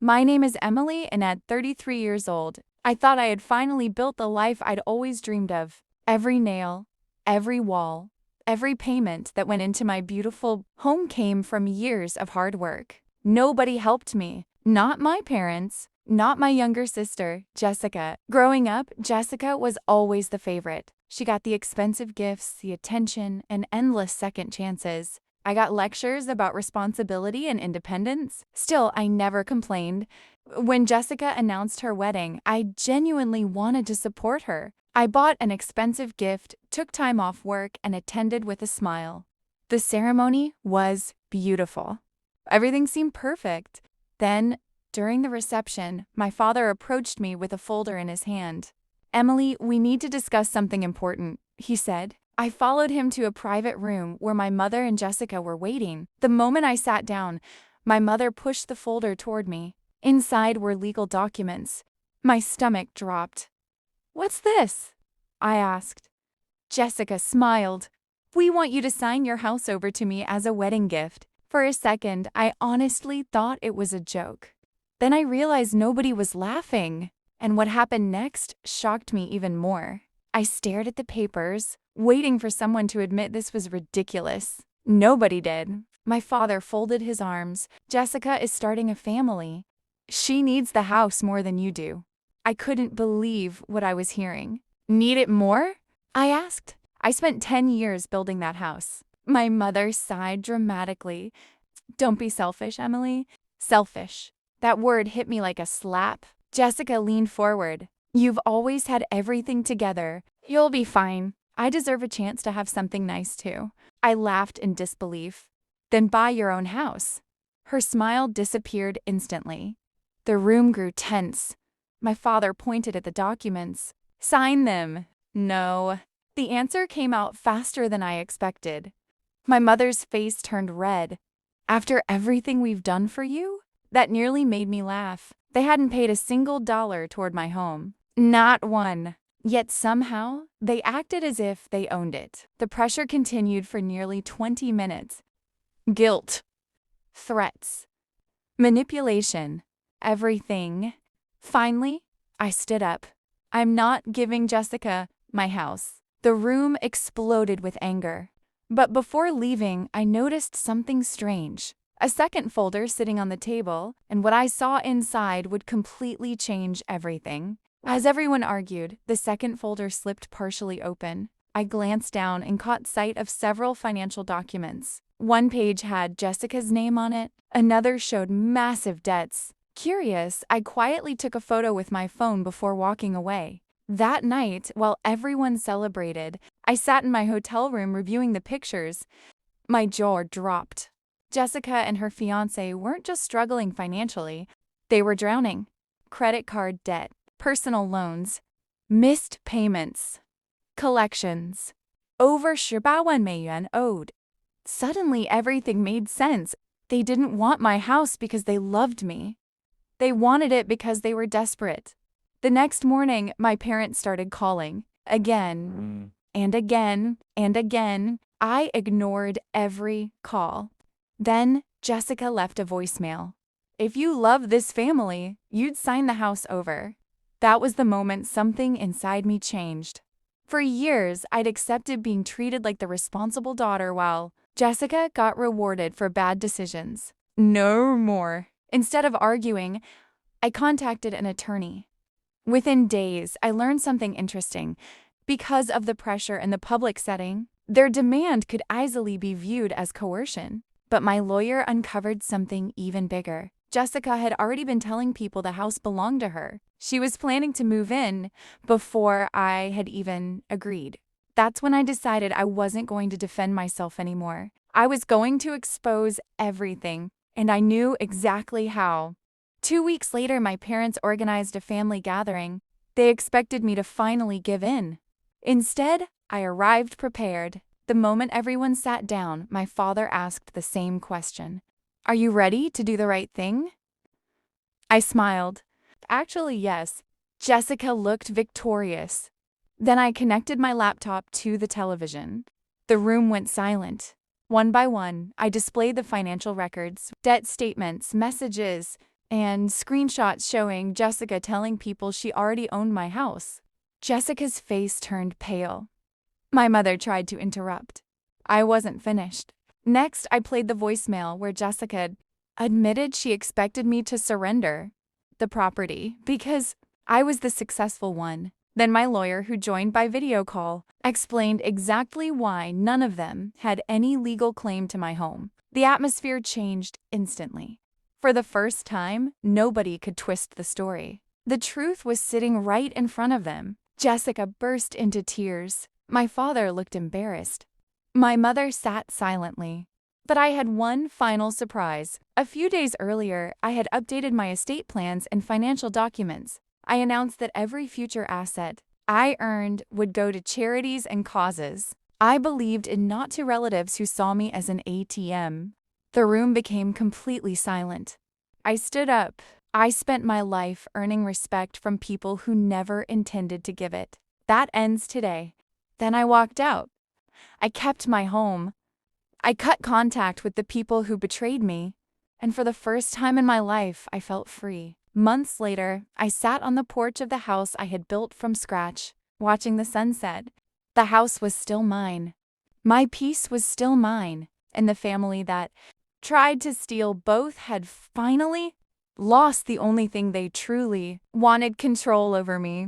My name is Emily, and at 33 years old, I thought I had finally built the life I'd always dreamed of. Every nail, every wall, every payment that went into my beautiful home came from years of hard work. Nobody helped me. Not my parents, not my younger sister, Jessica. Growing up, Jessica was always the favorite. She got the expensive gifts, the attention, and endless second chances. I got lectures about responsibility and independence. Still, I never complained. When Jessica announced her wedding, I genuinely wanted to support her. I bought an expensive gift, took time off work, and attended with a smile. The ceremony was beautiful. Everything seemed perfect. Then, during the reception, my father approached me with a folder in his hand. "Emily, we need to discuss something important," he said. I followed him to a private room where my mother and Jessica were waiting. The moment I sat down, my mother pushed the folder toward me. Inside were legal documents. My stomach dropped. "What's this?" I asked. Jessica smiled. "We want you to sign your house over to me as a wedding gift." For a second, I honestly thought it was a joke. Then I realized nobody was laughing, and what happened next shocked me even more. I stared at the papers, waiting for someone to admit this was ridiculous. Nobody did. My father folded his arms. "Jessica is starting a family. She needs the house more than you do." I couldn't believe what I was hearing. "Need it more?" I asked. "I spent 10 years building that house." My mother sighed dramatically. "Don't be selfish, Emily." Selfish. That word hit me like a slap. Jessica leaned forward. "You've always had everything together. You'll be fine. I deserve a chance to have something nice too." I laughed in disbelief. "Then buy your own house." Her smile disappeared instantly. The room grew tense. My father pointed at the documents. "Sign them." "No." The answer came out faster than I expected. My mother's face turned red. "After everything we've done for you?" That nearly made me laugh. They hadn't paid a single dollar toward my home. Not one. Yet somehow, they acted as if they owned it. The pressure continued for nearly 20 minutes. Guilt. Threats. Manipulation. Everything. Finally, I stood up. "I'm not giving Jessica my house." The room exploded with anger. But before leaving, I noticed something strange. A second folder sitting on the table, and what I saw inside would completely change everything. As everyone argued, the second folder slipped partially open. I glanced down and caught sight of several financial documents. One page had Jessica's name on it, another showed massive debts. Curious, I quietly took a photo with my phone before walking away. That night, while everyone celebrated, I sat in my hotel room reviewing the pictures. My jaw dropped. Jessica and her fiancé weren't just struggling financially, they were drowning. Credit card debt, personal loans, missed payments, collections, over 18,000,000 owed. Suddenly everything made sense. They didn't want my house because they loved me. They wanted it because they were desperate. The next morning, my parents started calling. Again, and again, and again. I ignored every call. Then, Jessica left a voicemail. "If you love this family, you'd sign the house over." That was the moment something inside me changed. For years, I'd accepted being treated like the responsible daughter while Jessica got rewarded for bad decisions. No more. Instead of arguing, I contacted an attorney. Within days, I learned something interesting. Because of the pressure in the public setting, their demand could easily be viewed as coercion. But my lawyer uncovered something even bigger. Jessica had already been telling people the house belonged to her. She was planning to move in before I had even agreed. That's when I decided I wasn't going to defend myself anymore. I was going to expose everything, and I knew exactly how. 2 weeks later, my parents organized a family gathering. They expected me to finally give in. Instead, I arrived prepared. The moment everyone sat down, my father asked the same question. "Are you ready to do the right thing?" I smiled. "Actually, yes." Jessica looked victorious. Then I connected my laptop to the television. The room went silent. One by one, I displayed the financial records, debt statements, messages, and screenshots showing Jessica telling people she already owned my house. Jessica's face turned pale. My mother tried to interrupt. I wasn't finished. Next, I played the voicemail where Jessica admitted she expected me to surrender the property because I was the successful one. Then my lawyer, who joined by video call, explained exactly why none of them had any legal claim to my home. The atmosphere changed instantly. For the first time, nobody could twist the story. The truth was sitting right in front of them. Jessica burst into tears. My father looked embarrassed. My mother sat silently. But I had one final surprise. A few days earlier, I had updated my estate plans and financial documents. I announced that every future asset I earned would go to charities and causes I believed in, not to relatives who saw me as an ATM. The room became completely silent. I stood up. I spent my life earning respect from people who never intended to give it. That ends today. Then I walked out. I kept my home. I cut contact with the people who betrayed me. And for the first time in my life, I felt free. Months later, I sat on the porch of the house I had built from scratch, watching the sunset. The house was still mine. My peace was still mine, and the family that tried to steal both had finally lost the only thing they truly wanted: control over me.